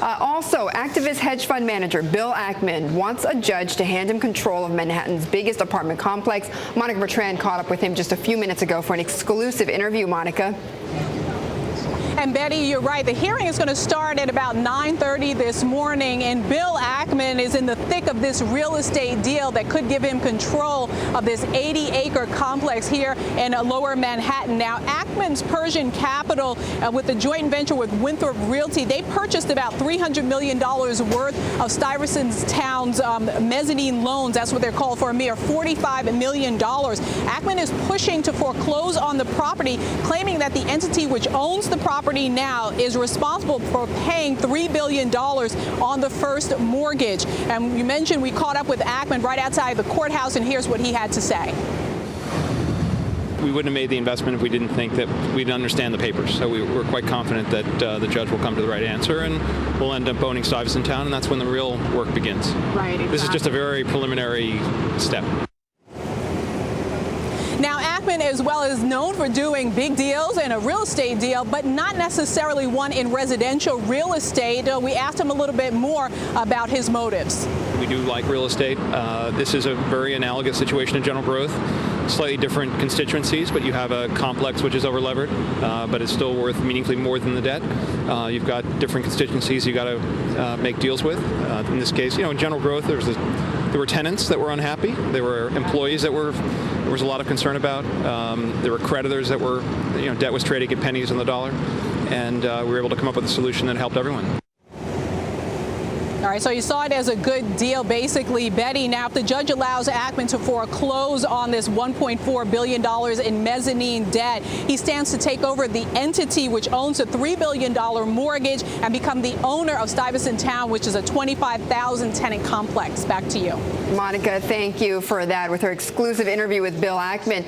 Also, activist hedge fund manager Bill Ackman wants a judge to hand him control of Manhattan's biggest apartment complex. Monica Bertran caught up with him just a few minutes ago for an exclusive interview. Monica. And Betty, you're right. The hearing is going to start at about 9:30 this morning, and Bill Ackman is in the thick of this real estate deal that could give him control of this 80-acre complex here in Lower Manhattan. Now, Ackman's Pershing Capital, with the joint venture with Winthrop Realty, they purchased about $300 million worth of Stuyvesant Town's mezzanine loans. That's what they're called, for a mere $45 million. Ackman is pushing to foreclose on the property, claiming that the entity which owns the property now is responsible for paying $3 billion on the first mortgage. And you mentioned we caught up with Ackman right outside the courthouse, and here's what he had to say. We wouldn't have made the investment if we didn't think that we'd understand the papers. So we're quite confident that the judge will come to the right answer, and we'll end up owning Stuyvesant Town, and that's when the real work begins. Right, exactly. This is just a very preliminary step. Now, Ackman, as well, is known for doing big deals and a real estate deal, but not necessarily one in residential real estate. We asked him a little bit more about his motives. We do like real estate. This is a very analogous situation to General Growth. Slightly different constituencies, but you have a complex which is over-levered, but it's still worth meaningfully more than the debt. You've got different constituencies you got to make deals with. In this case, in General Growth, there were tenants that were unhappy. There were employees that there was a lot of concern about. There were creditors that were, debt was trading at pennies on the dollar, and we were able to come up with a solution that helped everyone. All right, so you saw it as a good deal, basically, Betty. Now, if the judge allows Ackman to foreclose on this $1.4 billion in mezzanine debt, he stands to take over the entity which owns a $3 billion mortgage and become the owner of Stuyvesant Town, which is a 25,000 tenant complex. Back to you. Monica, thank you for that with her exclusive interview with Bill Ackman.